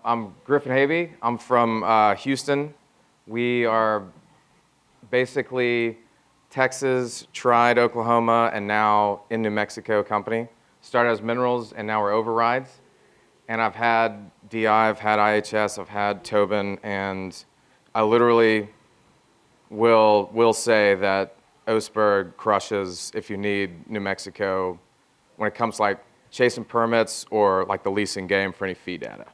I'm Griffin Haby. I'm from Houston. We are basically Texas, tried Oklahoma, and now in New Mexico company. Started as minerals, and now we're overrides. And I've had DI, I've had IHS, I've had Tobin, and I literally will say that Oseberg crushes if you need New Mexico when it comes to like chasing permits or like the leasing game for any fee data.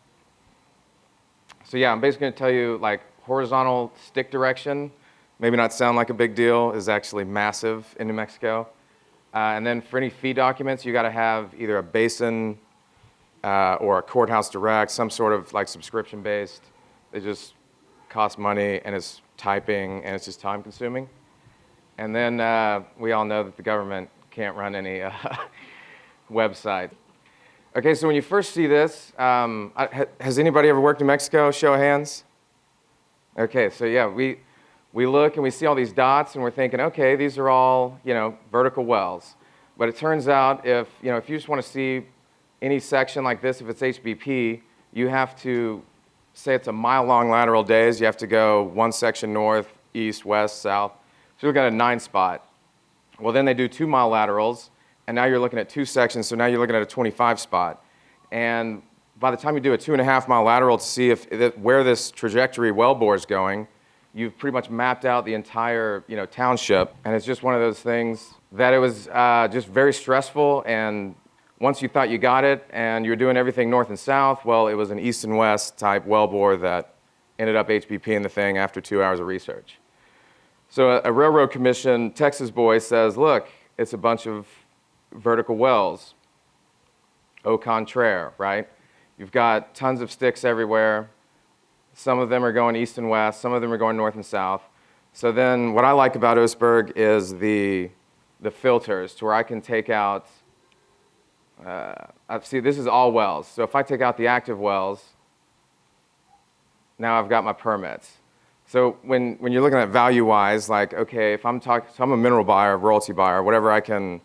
So yeah, I'm basically going to tell you like horizontal stick direction, maybe not sound like a big deal, is actually massive in New Mexico. And then for any fee documents, you got to have either a basin or a courthouse direct, some sort of like subscription based. They just cost money and it's typing and it's just time consuming. And then we all know that the government can't run any website. Okay, so when you first see this, has anybody ever worked in Mexico? Show of hands. Okay, so yeah, we look and we see all these dots and we're thinking, okay, these are all vertical wells. But it turns out if you just want to see any section like this, if it's HBP, you have to say it's a mile-long lateral days. You have to go one section north, east, west, south. So we've got a 9 spot. Well, then they do 2-mile laterals. And now you're looking at 2 sections, so now you're looking at a 25 spot. And by the time you do a 2.5-mile lateral to see where this trajectory wellbore is going, you've pretty much mapped out the entire township. And it's just one of those things that it was just very stressful. And once you thought you got it and you were doing everything north and south, well, it was an east and west type wellbore that ended up HBPing the thing after 2 hours of research. So a Railroad Commission Texas boy says, look, it's a bunch of vertical wells, au contraire, right? You've got tons of sticks everywhere. Some of them are going east and west. Some of them are going north and south. So then what I like about Oseberg is the filters to where I can take out, see, this is all wells. So if I take out the active wells, now I've got my permits. So when you're looking at value-wise, like, okay, if I'm a mineral buyer, royalty buyer, whatever, I can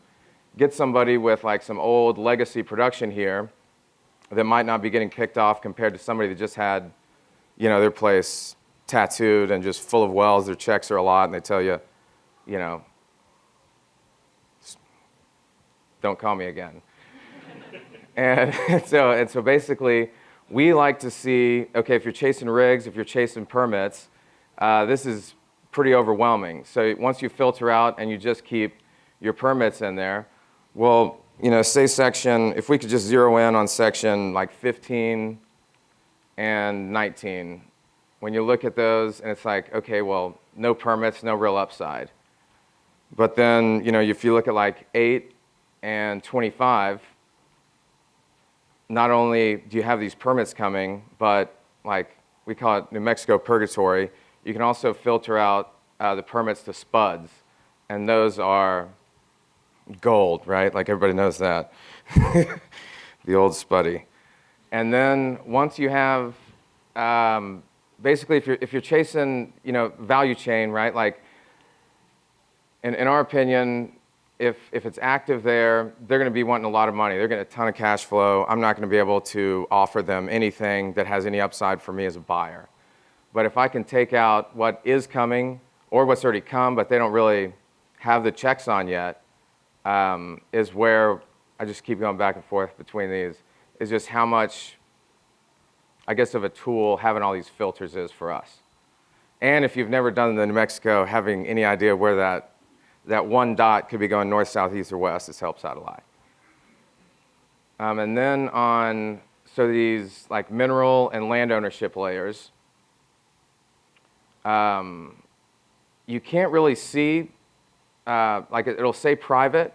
get somebody with like some old legacy production here that might not be getting kicked off compared to somebody that just had, their place tattooed and just full of wells. Their checks are a lot, and they tell you, don't call me again. and so basically, we like to see, okay, if you're chasing rigs, if you're chasing permits, this is pretty overwhelming. So once you filter out and you just keep your permits in there, well, say section, if we could just zero in on section like 15 and 19, when you look at those and it's like, okay, well, no permits, no real upside. But then, if you look at like 8 and 25, not only do you have these permits coming, but like we call it New Mexico purgatory, you can also filter out the permits to spuds, and those are gold, right? Like everybody knows that. The old spuddy. And then once you have, basically if you're chasing, value chain, right? Like in our opinion, if it's active there, they're going to be wanting a lot of money. They're getting a ton of cash flow. I'm not going to be able to offer them anything that has any upside for me as a buyer. But if I can take out what is coming or what's already come, but they don't really have the checks on yet, is where I just keep going back and forth between these, is just how much, I guess, of a tool having all these filters is for us. And if you've never done the New Mexico, having any idea where that one dot could be going north, south, east, or west, this helps out a lot. And then so these like mineral and land ownership layers, you can't really see, like it'll say private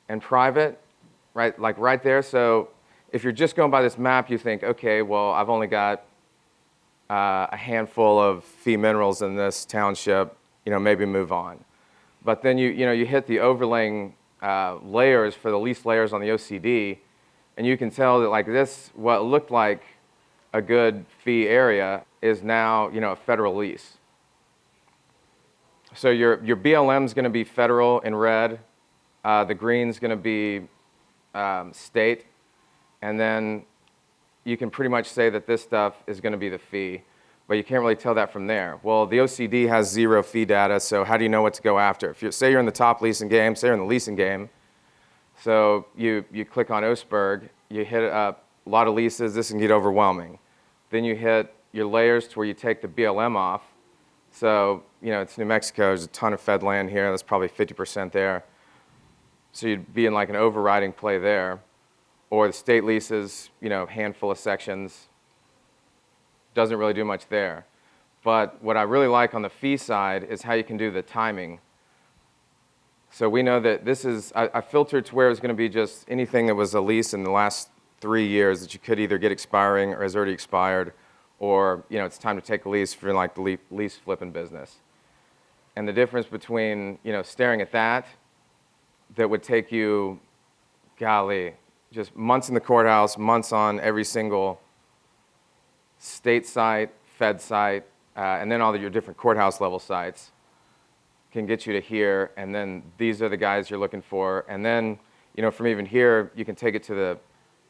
and private, right? Like right there. So if you're just going by this map, you think, okay, well, I've only got a handful of fee minerals in this township, maybe move on. But then you hit the overlaying layers for the lease layers on the OCD, and you can tell that like this, what looked like a good fee area is now a federal lease. So your BLM is going to be federal in red, the green's going to be state, and then you can pretty much say that this stuff is going to be the fee, but you can't really tell that from there. Well, the OCD has 0 fee data, so how do you know what to go after? If say you're in the top leasing game, say you're in the leasing game, so you click on Oseberg, you hit a lot of leases, this can get overwhelming. Then you hit your layers to where you take the BLM off. So, it's New Mexico, there's a ton of Fed land here, that's probably 50% there. So you'd be in like an overriding play there. Or the state leases, handful of sections, doesn't really do much there. But what I really like on the fee side is how you can do the timing. So we know that this is, I filtered to where it's going to be just anything that was a lease in the last 3 years that you could either get expiring or has already expired, or it's time to take a lease if you're in like the lease flipping business. And the difference between staring at that would take you, golly, just months in the courthouse, months on every single state site, Fed site, and then all of your different courthouse level sites can get you to here, and then these are the guys you're looking for. And then, from even here, you can take it to the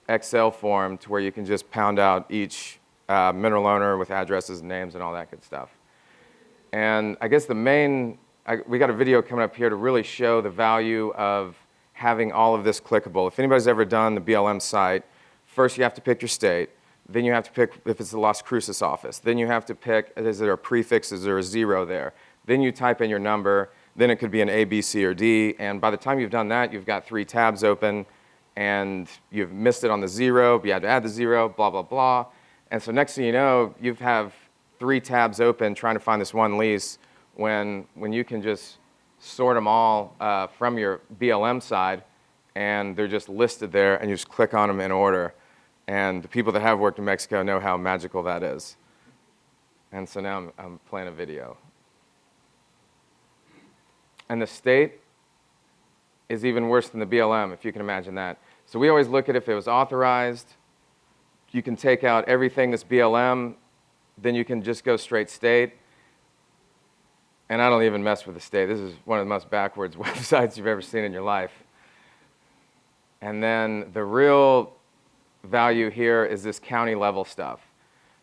Excel form to where you can just pound out each mineral owner with addresses and names and all that good stuff. And I guess we got a video coming up here to really show the value of having all of this clickable. If anybody's ever done the BLM site, first you have to pick your state, then you have to pick if it's the Las Cruces office, then you have to pick, is there a prefix, is there a 0 there? Then you type in your number, then it could be an A, B, C, or D, and by the time you've done that, you've got 3 tabs open, and you've missed it on the 0, but you had to add the 0, blah, blah, blah. And so next thing you know, you have 3 tabs open trying to find this one lease when you can just sort them all from your BLM side, and they're just listed there, and you just click on them in order. And the people that have worked in Mexico know how magical that is. And so now I'm playing a video. And the state is even worse than the BLM, if you can imagine that. So we always look at if it was authorized, you can take out everything that's BLM, then you can just go straight state. And I don't even mess with the state. This is one of the most backwards websites you've ever seen in your life. And then the real value here is this county level stuff,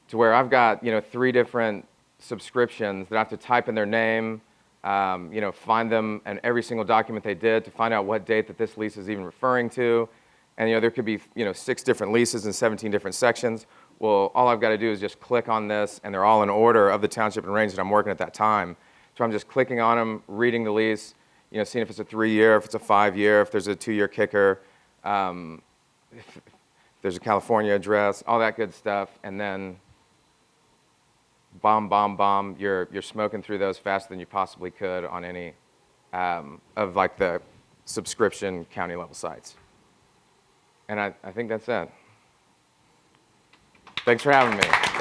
to where I've got 3 different subscriptions that I have to type in their name, find them and every single document they did to find out what date that this lease is even referring to. And there could be 6 different leases in 17 different sections. Well, all I've got to do is just click on this, and they're all in order of the township and range that I'm working at that time. So I'm just clicking on them, reading the lease, seeing if it's a 3-year, if it's a 5-year, if there's a 2-year kicker, if there's a California address, all that good stuff, and then bomb, bomb, bomb, you're smoking through those faster than you possibly could on any of like the subscription county level sites. And I think that's it. Thanks for having me.